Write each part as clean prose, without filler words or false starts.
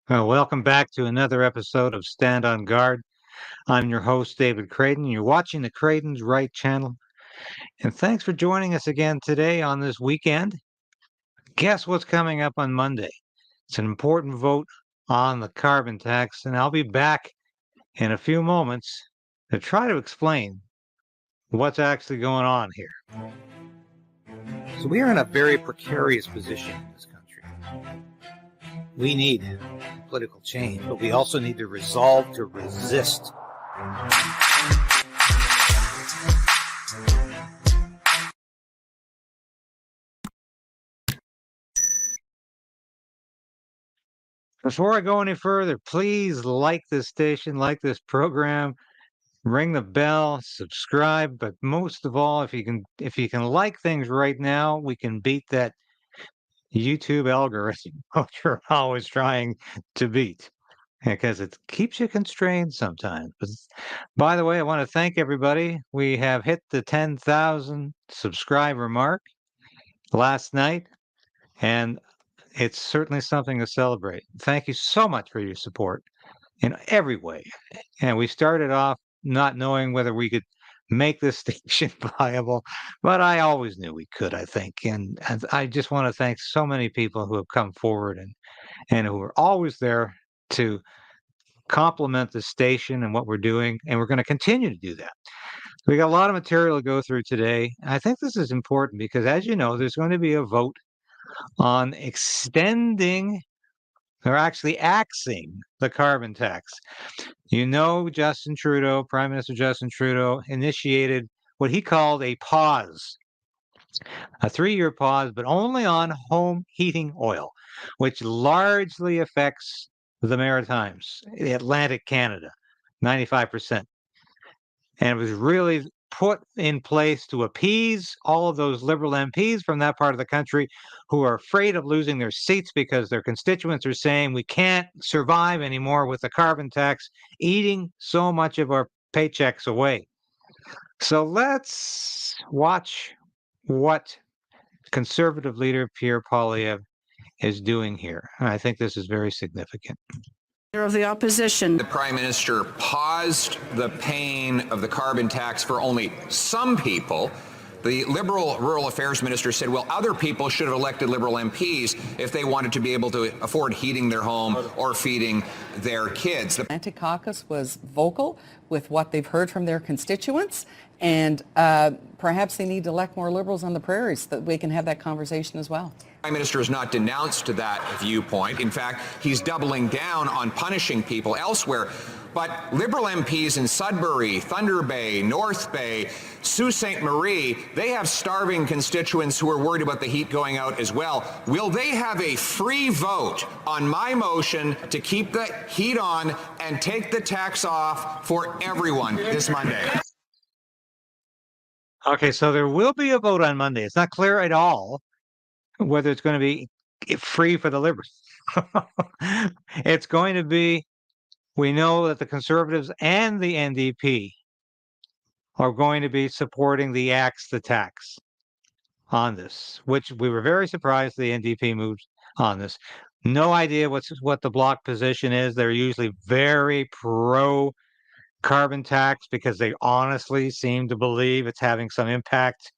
Welcome back to another episode of Stand on Guard. I'm your host, David Crayden. You're watching the Crayden's Right channel. And thanks for joining us again today on this weekend. Guess what's coming up on Monday? It's an important vote on the carbon tax, and I'll be back in a few moments to try to explain what's actually going on here. So we are in a very precarious position in this country. We need political change, but we also need the resolve to resist. Before I go any further, please like this station, like this program, ring the bell, subscribe, but most of all, if you can like things right now, we can beat that YouTube algorithm which you're always trying to beat because it keeps you constrained sometimes. But by the way, I want to thank everybody. We have hit the 10,000 subscriber mark last night, and it's certainly something to celebrate. Thank you so much for your support in every way. And we started off not knowing whether we could make this station viable, but I always knew we could, I think. And I just want to thank so many people who have come forward and who are always there to compliment the station and what we're doing. And we're going to continue to do that. We got a lot of material to go through today. I think this is important because, as you know, there's going to be a vote on extending or actually axing the carbon tax. You know, Justin Trudeau, Prime Minister Justin Trudeau, initiated what he called a pause, a 3-year pause, but only on home heating oil, which largely affects the Maritimes, the Atlantic Canada, 95%. And it was really put in place to appease all of those Liberal MPs from that part of the country who are afraid of losing their seats because their constituents are saying we can't survive anymore with the carbon tax eating so much of our paychecks away. So let's watch what Conservative leader Pierre Poilievre is doing here. I think this is very significant. Of the opposition. The Prime Minister paused the paying of the carbon tax for only some people. The Liberal Rural Affairs Minister said, well, other people should have elected Liberal MPs if they wanted to be able to afford heating their home or feeding their kids. The Atlantic Caucus was vocal with what they've heard from their constituents, and perhaps they need to elect more Liberals on the prairies so that we can have that conversation as well. The Prime Minister has not denounced that viewpoint. In fact, he's doubling down on punishing people elsewhere. But Liberal MPs in Sudbury, Thunder Bay, North Bay, Sault Ste. Marie, they have starving constituents who are worried about the heat going out as well. Will they have a free vote on my motion to keep the heat on and take the tax off for everyone this Monday? Okay, so there will be a vote on Monday. It's not clear at all whether it's going to be free for the Liberals. It's going to be, we know that the Conservatives and the NDP are going to be supporting the axe the tax on this, which we were very surprised the NDP moved on this. No idea what the Bloc position is. They're usually very pro carbon tax because they honestly seem to believe it's having some impact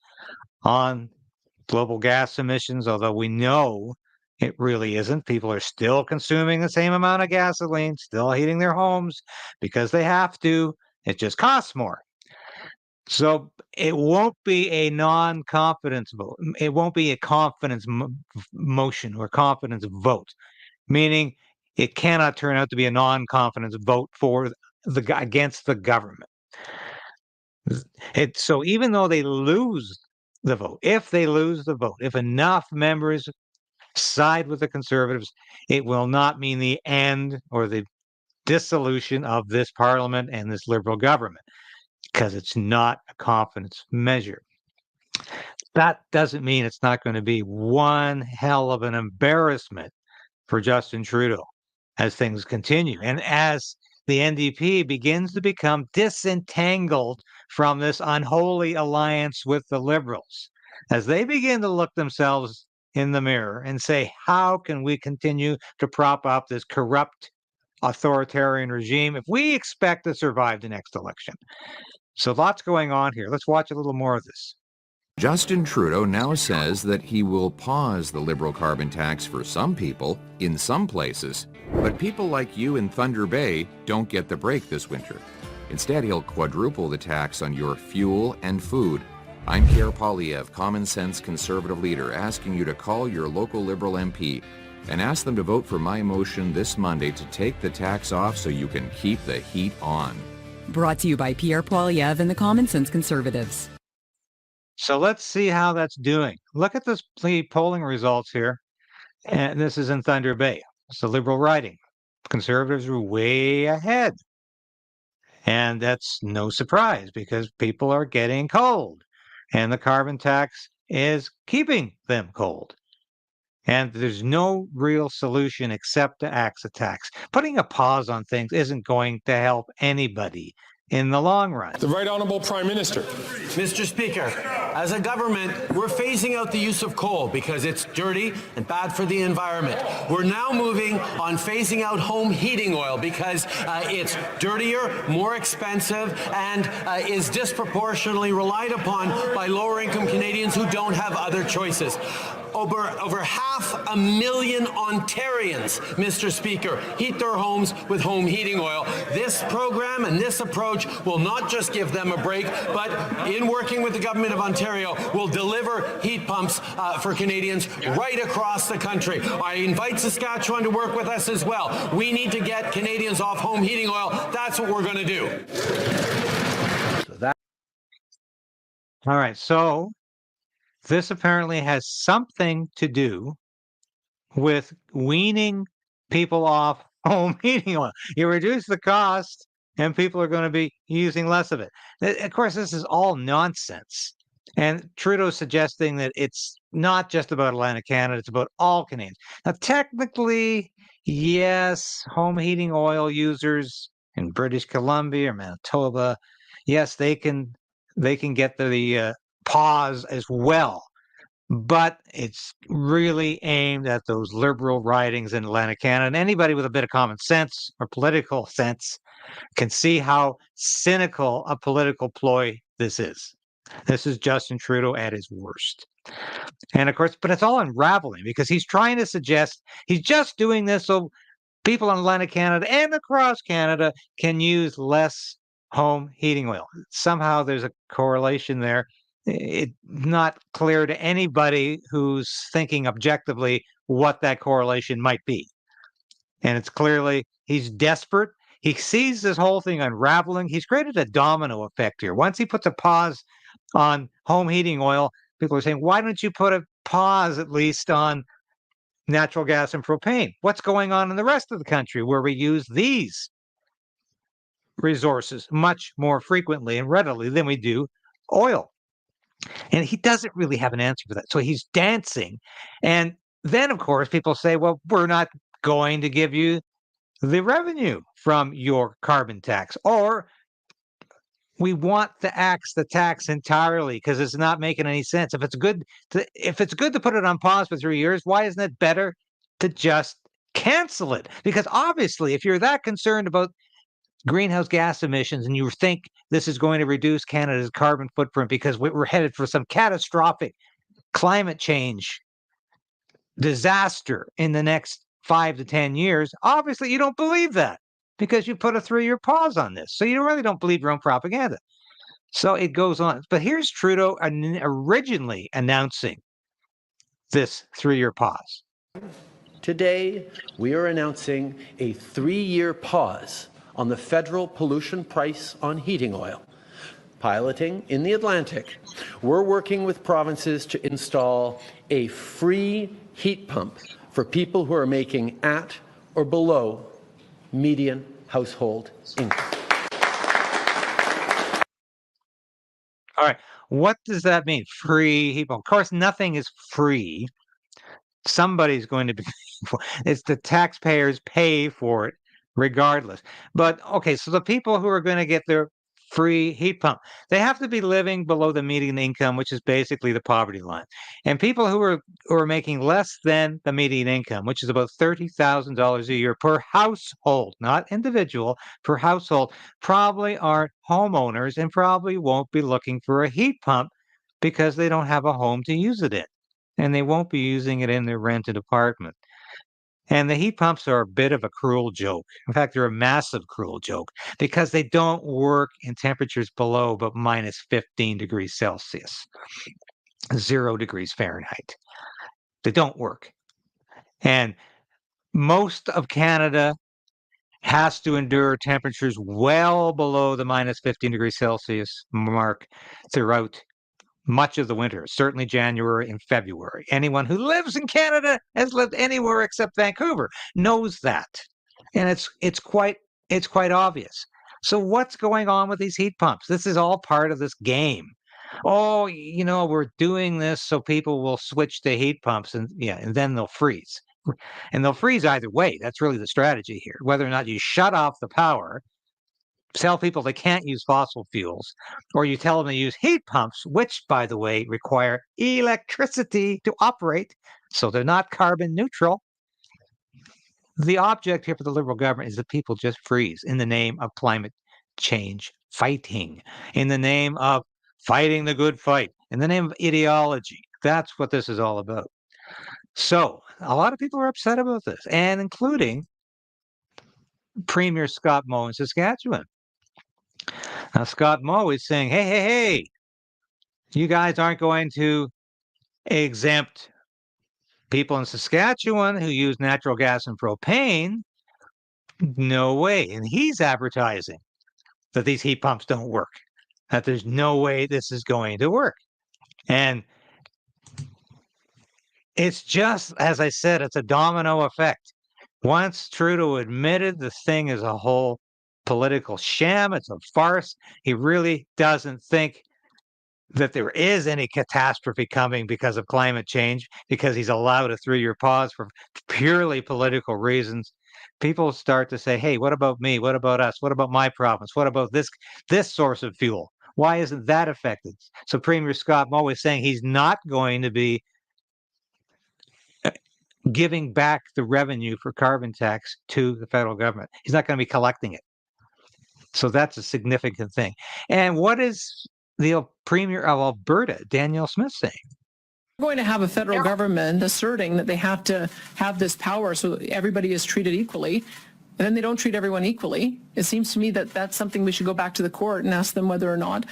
on global gas emissions, although we know it really isn't. People are still consuming the same amount of gasoline, still heating their homes because they have to. It just costs more. So it won't be a non-confidence vote. It won't be a confidence motion or confidence vote, meaning it cannot turn out to be a non-confidence vote for against the government. So even though they lose the vote, if enough members side with the Conservatives, it will not mean the end or the dissolution of this parliament and this Liberal government because it's not a confidence measure. That doesn't mean it's not going to be one hell of an embarrassment for Justin Trudeau as things continue and as the NDP begins to become disentangled from this unholy alliance with the Liberals. As they begin to look themselves in the mirror and say, how can we continue to prop up this corrupt authoritarian regime if we expect to survive the next election? So lots going on here. Let's watch a little more of this. Justin Trudeau now says that he will pause the Liberal carbon tax for some people in some places, but people like you in Thunder Bay don't get the break this winter. Instead, he'll quadruple the tax on your fuel and food. I'm Pierre Poilievre, common sense conservative leader, asking you to call your local Liberal MP and ask them to vote for my motion this Monday to take the tax off so you can keep the heat on. Brought to you by Pierre Poilievre and the Common Sense Conservatives. So let's see how that's doing. Look at this polling results here. And this is in Thunder Bay. It's the Liberal riding. Conservatives are way ahead. And that's no surprise because people are getting cold. And the carbon tax is keeping them cold. And there's no real solution except to axe a tax. Putting a pause on things isn't going to help anybody in the long run. The Right Honourable Prime Minister. Mr. Speaker, as a government, we're phasing out the use of coal because it's dirty and bad for the environment. We're now moving on phasing out home heating oil because it's dirtier, more expensive, and is disproportionately relied upon by lower-income Canadians who don't have other choices. Over 500,000 Ontarians, Mr. Speaker, heat their homes with home heating oil. This program and this approach will not just give them a break, but in working with the Government of Ontario, will deliver heat pumps for Canadians right across the country. I invite Saskatchewan to work with us as well. We need to get Canadians off home heating oil. That's what we're going to do. All right, so this apparently has something to do with weaning people off home heating oil. You reduce the cost and people are going to be using less of it. Of course, this is all nonsense. And Trudeau's suggesting that it's not just about Atlantic Canada, it's about all Canadians. Now, technically, yes, home heating oil users in British Columbia or Manitoba, yes, they can get the pause as well. But it's really aimed at those Liberal ridings in Atlantic Canada. And anybody with a bit of common sense or political sense can see how cynical a political ploy this is. This is Justin Trudeau at his worst. And of course, but it's all unraveling because he's trying to suggest he's just doing this so people in Atlantic Canada and across Canada can use less home heating oil. Somehow there's a correlation there. It's not clear to anybody who's thinking objectively what that correlation might be. And it's clearly he's desperate. He sees this whole thing unraveling. He's created a domino effect here. Once he puts a pause on home heating oil, people are saying, why don't you put a pause at least on natural gas and propane? What's going on in the rest of the country where we use these resources much more frequently and readily than we do oil? And he doesn't really have an answer for that. So he's dancing. And then, of course, people say, well, we're not going to give you the revenue from your carbon tax, or we want to axe the tax entirely because it's not making any sense. If it's good to put it on pause for 3 years, why isn't it better to just cancel it? Because obviously, if you're that concerned about greenhouse gas emissions and you think this is going to reduce Canada's carbon footprint because we're headed for some catastrophic climate change disaster in the next 5 to 10 years, obviously you don't believe that because you put a 3-year pause on this. So you really don't believe your own propaganda. So it goes on. But here's Trudeau originally announcing this 3-year pause. Today, we are announcing a 3-year pause on the federal pollution price on heating oil. Piloting in the Atlantic, we're working with provinces to install a free heat pump for people who are making at or below median household income. All right. What does that mean? Free heat pump. Of course, nothing is free. Somebody's going to be it's the taxpayers pay for it regardless. But okay, so the people who are going to get their free heat pump. They have to be living below the median income, which is basically the poverty line. And people who are making less than the median income, which is about $30,000 a year per household, not individual, per household, probably aren't homeowners and probably won't be looking for a heat pump because they don't have a home to use it in. And they won't be using it in their rented apartment. And the heat pumps are a bit of a cruel joke. In fact, they're a massive cruel joke because they don't work in temperatures below but minus 15 degrees Celsius, 0 degrees Fahrenheit. They don't work. And most of Canada has to endure temperatures well below the minus 15 degrees Celsius mark throughout much of the winter, certainly January and February. Anyone who lives in Canada, has lived anywhere except Vancouver, knows that. And it's quite obvious. So what's going on with these heat pumps? This is all part of this game. Oh, we're doing this so people will switch to heat pumps and then they'll freeze. And they'll freeze either way. That's really the strategy here. Whether or not you shut off the power, tell people they can't use fossil fuels, or you tell them to use heat pumps, which, by the way, require electricity to operate, so they're not carbon neutral. The object here for the Liberal government is that people just freeze in the name of climate change fighting, in the name of fighting the good fight, in the name of ideology. That's what this is all about. So a lot of people are upset about this, and including Premier Scott Moe in Saskatchewan. Now, Scott Moe is saying, hey, you guys aren't going to exempt people in Saskatchewan who use natural gas and propane. No way. And he's advertising that these heat pumps don't work, that there's no way this is going to work. And it's just, as I said, it's a domino effect. Once Trudeau admitted the thing is a whole political sham, it's a farce, he really doesn't think that there is any catastrophe coming because of climate change, because he's allowed a 3-year pause for purely political reasons. People start to say, hey, what about me? What about us? What about my province? What about this source of fuel? Why isn't that affected? So Premier Scott Moe is saying he's not going to be giving back the revenue for carbon tax to the federal government. He's not going to be collecting it. So that's a significant thing. And what is the Premier of Alberta, Danielle Smith, saying? We're going to have a federal government asserting that they have to have this power so everybody is treated equally, and then they don't treat everyone equally. It seems to me that that's something we should go back to the court and ask them whether or not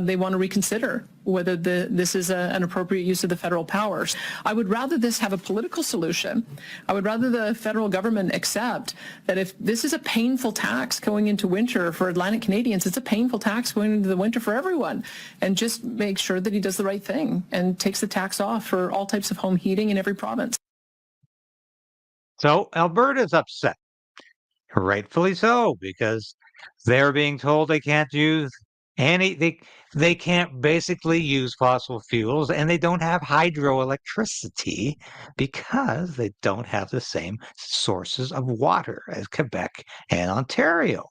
they want to reconsider whether this is an appropriate use of the federal powers. I would rather this have a political solution. I would rather the federal government accept that if this is a painful tax going into winter for Atlantic Canadians, it's a painful tax going into the winter for everyone, and just make sure that he does the right thing and takes the tax off for all types of home heating in every province. So Alberta's upset. Rightfully so, because they're being told they can't use they can't basically use fossil fuels, and they don't have hydroelectricity because they don't have the same sources of water as Quebec and Ontario.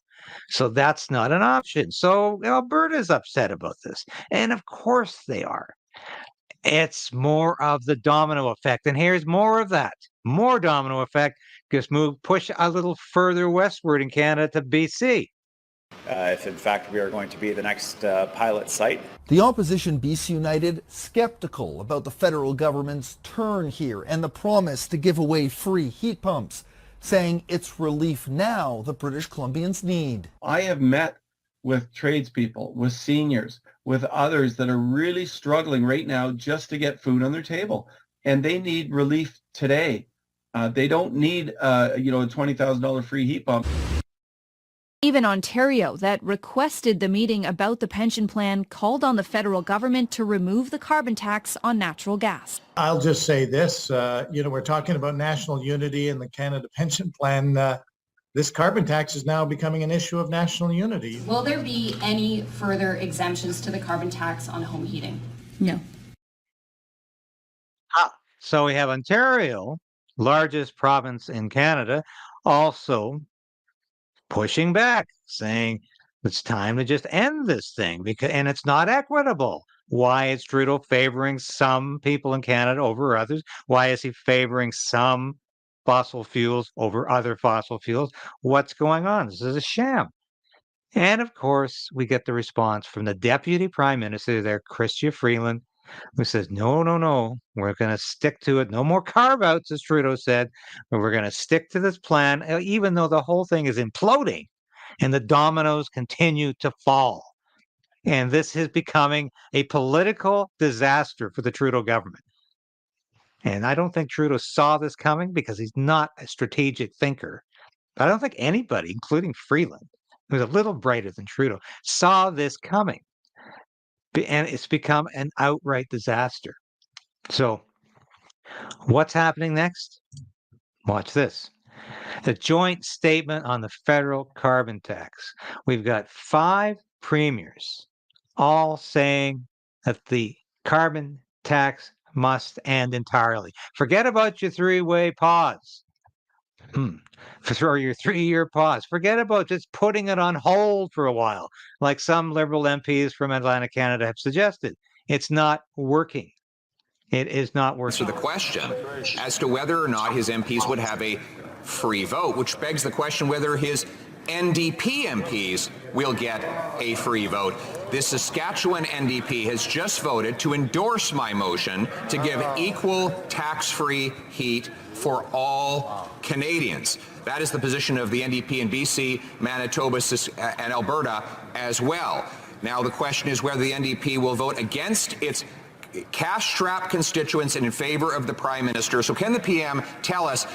So that's not an option. So Alberta's upset about this. And of course they are. It's more of the domino effect. And here's more of that. More domino effect. Just push a little further westward in Canada to BC. If in fact we are going to be the next pilot site. The opposition BC United skeptical about the federal government's turn here and the promise to give away free heat pumps, saying it's relief now the British Columbians need. I have met with tradespeople, with seniors, with others that are really struggling right now just to get food on their table, and they need relief today. They don't need a $20,000 free heat pump. Even Ontario, that requested the meeting about the pension plan, called on the federal government to remove the carbon tax on natural gas. I'll just say this, we're talking about national unity and the Canada pension plan. This carbon tax is now becoming an issue of national unity. Will there be any further exemptions to the carbon tax on home heating? No. So we have Ontario, largest province in Canada, also pushing back, saying It's time to just end this thing and it's not equitable. Why is Trudeau favoring some people in Canada over others? Why is he favoring some fossil fuels over other fossil fuels? What's going on? This is a sham. And of course, we get the response from the Deputy Prime Minister there, Chrystia Freeland, who says, no, no, no, we're going to stick to it. No more carve-outs, as Trudeau said, but we're going to stick to this plan, even though the whole thing is imploding and the dominoes continue to fall. And this is becoming a political disaster for the Trudeau government. And I don't think Trudeau saw this coming because he's not a strategic thinker. But I don't think anybody, including Freeland, who's a little brighter than Trudeau, saw this coming. And it's become an outright disaster. So what's happening next? Watch this. The joint statement on the federal carbon tax. We've got 5 premiers all saying that the carbon tax must end entirely. Forget about your 3-way pause. For your 3-year pause. Forget about just putting it on hold for a while, like some Liberal MPs from Atlantic Canada have suggested. It's not working. It is not working. So the question as to whether or not his MPs would have a free vote, which begs the question whether his NDP MPs will get a free vote. The Saskatchewan NDP has just voted to endorse my motion to give equal tax-free heat for all Canadians. That is the position of the NDP in BC, Manitoba, and Alberta as well. Now the question is whether the NDP will vote against its cash-strapped constituents and in favor of the Prime Minister. So can the PM tell us,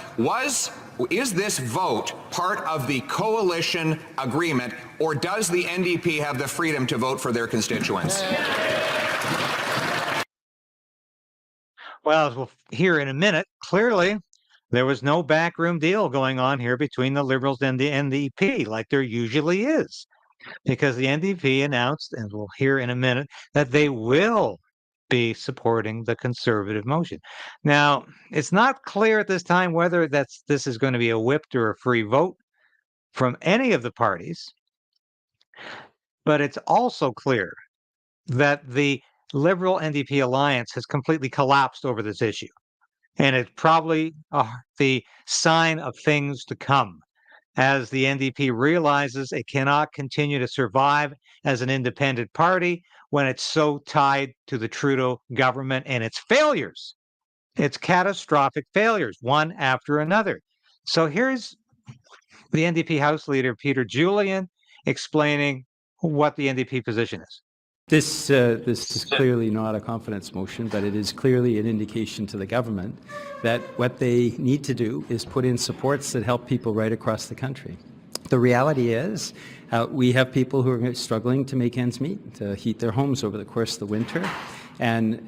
is this vote part of the coalition agreement, or does the NDP have the freedom to vote for their constituents? Well, as we'll hear in a minute, clearly there was no backroom deal going on here between the Liberals and the NDP, like there usually is, because the NDP announced, and we'll hear in a minute, that they will be supporting the Conservative motion. Now, it's not clear at this time whether this is going to be a whipped or a free vote from any of the parties, but it's also clear that the Liberal NDP alliance has completely collapsed over this issue, and it's probably the sign of things to come, as the NDP realizes it cannot continue to survive as an independent party when it's so tied to the Trudeau government and its failures, its catastrophic failures, one after another. So here's the NDP House Leader, Peter Julian, explaining what the NDP position is. This is clearly not a confidence motion, but it is clearly an indication to the government that what they need to do is put in supports that help people right across the country. The reality is we have people who are struggling to make ends meet, to heat their homes over the course of the winter, and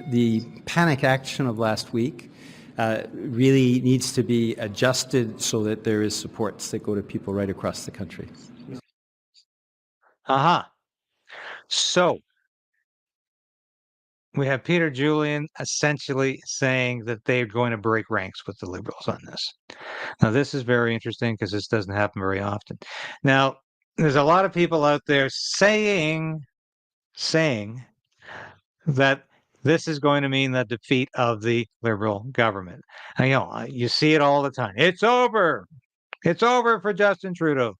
the panic action of last week really needs to be adjusted so that there is supports that go to people right across the country. So we have Peter Julian essentially saying that they're going to break ranks with the Liberals on this. Now, this is very interesting because this doesn't happen very often. Now, there's a lot of people out there saying that this is going to mean the defeat of the Liberal government. And, you see it all the time. It's over. It's over for Justin Trudeau.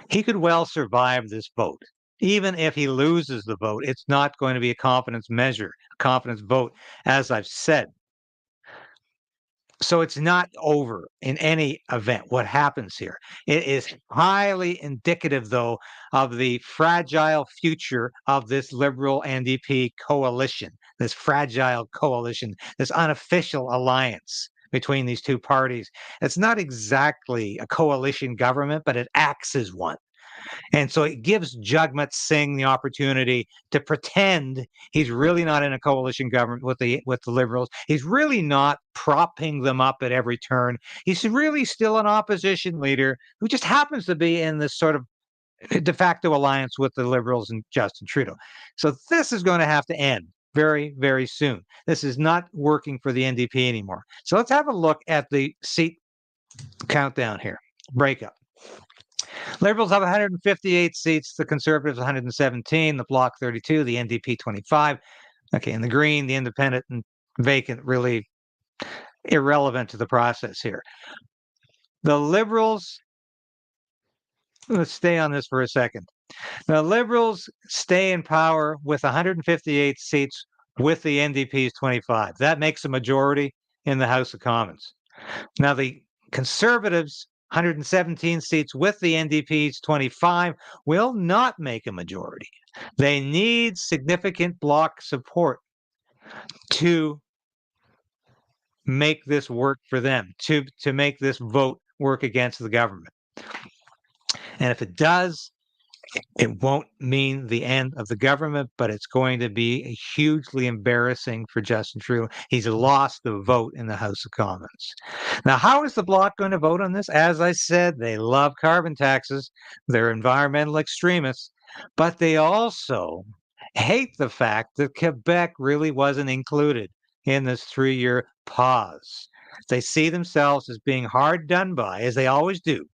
He could well survive this vote. Even if he loses the vote, it's not going to be a confidence measure, a confidence vote, as I've said. So it's not over in any event what happens here. It is highly indicative, though, of the fragile future of this Liberal NDP coalition, this fragile coalition, this unofficial alliance between these two parties. It's not exactly a coalition government, but it acts as one. And so it gives Jagmeet Singh the opportunity to pretend he's really not in a coalition government with the Liberals. He's really not propping them up at every turn. He's really still an opposition leader who just happens to be in this sort of de facto alliance with the Liberals and Justin Trudeau. So this is going to have to end very, very soon. This is not working for the NDP anymore. So let's have a look at the seat countdown here. Breakup. Liberals have 158 seats, the Conservatives 117, the Bloc 32, the NDP 25. Okay, and the Green, the Independent, and vacant really irrelevant to the process here. The Liberals, let's stay on this for a second. The Liberals stay in power with 158 seats with the NDP's 25. That makes a majority in the House of Commons. Now, the Conservatives, 117 seats with the NDP's 25, will not make a majority. They need significant Bloc support to make this work for them, to make this vote work against the government. And if it does, it won't mean the end of the government, but it's going to be hugely embarrassing for Justin Trudeau. He's lost the vote in the House of Commons. Now, how is the Bloc going to vote on this? As I said, they love carbon taxes. They're environmental extremists, but they also hate the fact that Quebec really wasn't included in this 3-year pause. They see themselves as being hard done by, as they always do,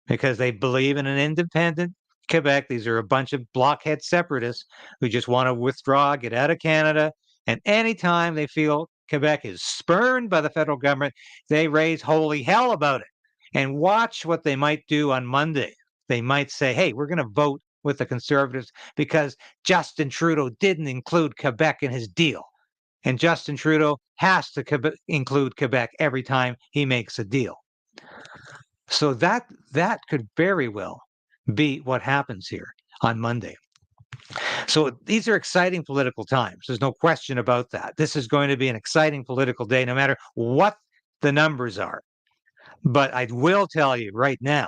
because they believe in an independent Quebec. These are a bunch of blockhead separatists who just want to withdraw, get out of Canada. And anytime they feel Quebec is spurned by the federal government, they raise holy hell about it. And watch what they might do on Monday. They might say, hey, we're going to vote with the Conservatives because Justin Trudeau didn't include Quebec in his deal. And Justin Trudeau has to include Quebec every time he makes a deal. So that could very well be what happens here on Monday. So these are exciting political times. There's no question about that. This is going to be an exciting political day, no matter what the numbers are. But I will tell you right now,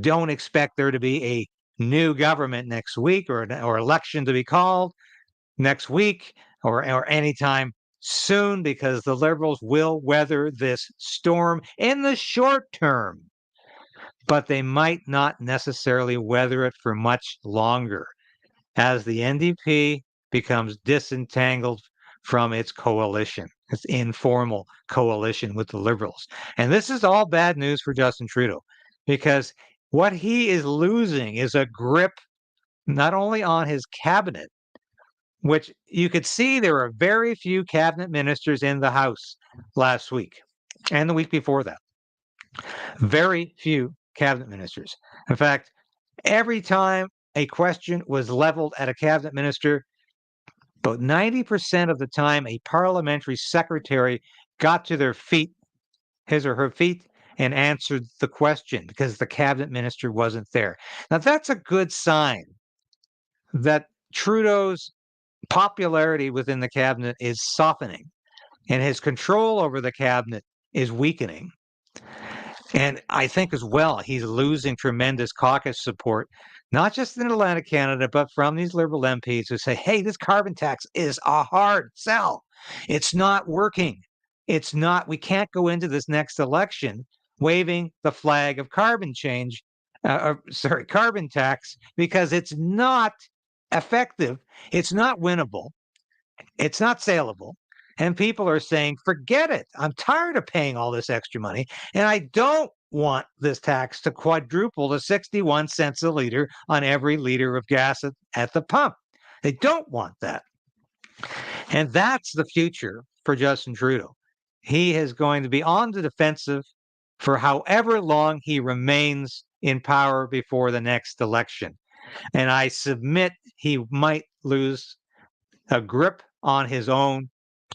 don't expect there to be a new government next week or election to be called next week or anytime soon, because the Liberals will weather this storm in the short term. But they might not necessarily weather it for much longer as the NDP becomes disentangled from its coalition, its informal coalition with the Liberals. And this is all bad news for Justin Trudeau, because what he is losing is a grip not only on his cabinet, which you could see there were very few cabinet ministers in the House last week and the week before that. Very few cabinet ministers. In fact, every time a question was leveled at a cabinet minister, about 90% of the time a parliamentary secretary got to their feet, his or her feet, and answered the question because the cabinet minister wasn't there. Now, that's a good sign that Trudeau's popularity within the cabinet is softening and his control over the cabinet is weakening. And I think as well, he's losing tremendous caucus support, not just in Atlantic Canada, but from these Liberal MPs who say, hey, this carbon tax is a hard sell. It's not working. It's not, we can't go into this next election waving the flag of carbon tax, because it's not effective. It's not winnable. It's not saleable. And people are saying, forget it. I'm tired of paying all this extra money. And I don't want this tax to quadruple to 61 cents a liter on every liter of gas at the pump. They don't want that. And that's the future for Justin Trudeau. He is going to be on the defensive for however long he remains in power before the next election. And I submit he might lose a grip on his own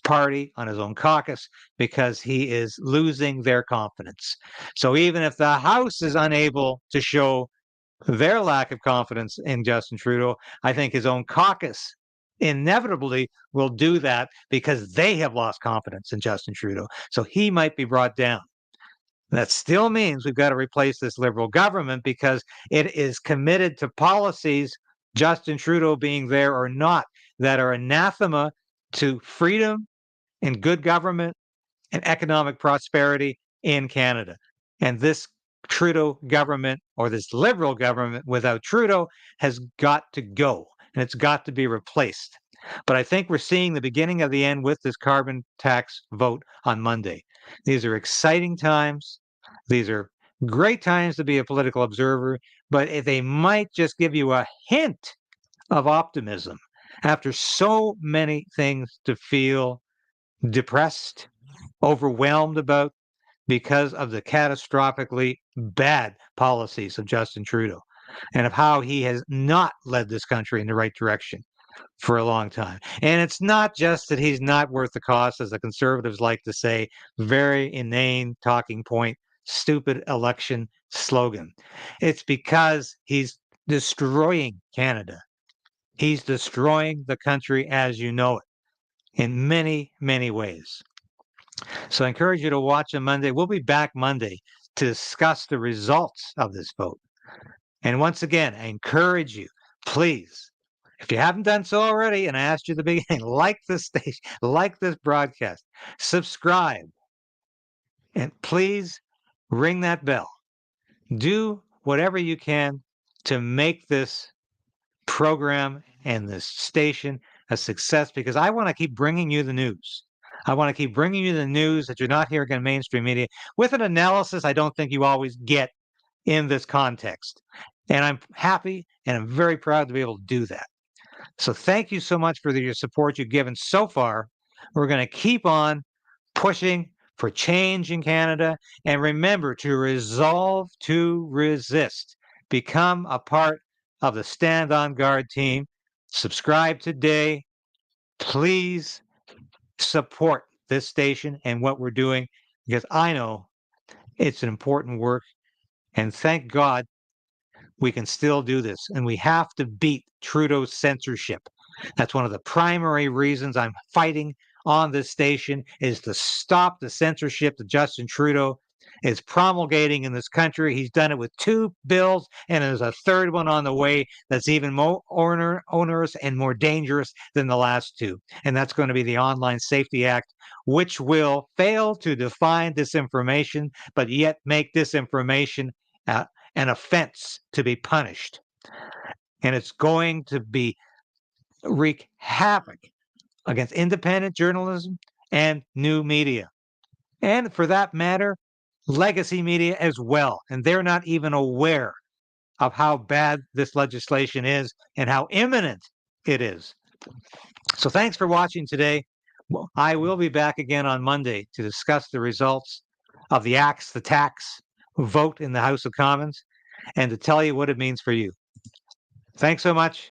party, on his own caucus, because he is losing their confidence. So even if the House is unable to show their lack of confidence in Justin Trudeau, I think his own caucus inevitably will do that because they have lost confidence in Justin Trudeau. So he might be brought down. That still means we've got to replace this Liberal government because it is committed to policies, Justin Trudeau being there or not, that are anathema to freedom and good government and economic prosperity in Canada. And this Trudeau government, or this Liberal government without Trudeau, has got to go, and it's got to be replaced. But I think we're seeing the beginning of the end with this carbon tax vote on Monday. These are exciting times. These are Great times to be a political observer, but if they might just give you a hint of optimism after so many things to feel depressed, overwhelmed about because of the catastrophically bad policies of Justin Trudeau and of how he has not led this country in the right direction for a long time. And it's not just that he's not worth the cost, as the Conservatives like to say, very inane talking point, stupid election slogan. It's because he's destroying Canada. He's destroying the country as you know it in many, many ways. So I encourage you to watch on Monday. We'll be back Monday to discuss the results of this vote. And once again, I encourage you, please, if you haven't done so already, and I asked you at the beginning, like this station, like this broadcast, subscribe, and please ring that bell. Do whatever you can to make this program and this station a success, because I want to keep bringing you the news. I want to keep bringing you the news that you're not hearing in mainstream media with an analysis I don't think you always get in this context. And I'm happy and I'm very proud to be able to do that. So thank you so much for your support you've given so far. We're going to keep on pushing for change in Canada. And remember to resolve to resist. Become a part of the Stand on Guard team. Subscribe today. Please support this station and what we're doing, because I know it's an important work. And thank God we can still do this. And we have to beat Trudeau's censorship. That's one of the primary reasons I'm fighting on this station, is to stop the censorship that Justin Trudeau is promulgating in this country. He's done it with 2 bills, and there's a 3rd one on the way that's even more onerous and more dangerous than the last 2. And that's going to be the Online Safety Act, which will fail to define disinformation, but yet make disinformation an offense to be punished. And it's going to wreak havoc against independent journalism and new media. And for that matter, legacy media as well. And they're not even aware of how bad this legislation is and how imminent it is. So thanks for watching today. I will be back again on Monday to discuss the results of the tax vote in the House of Commons and to tell you what it means for you. Thanks so much.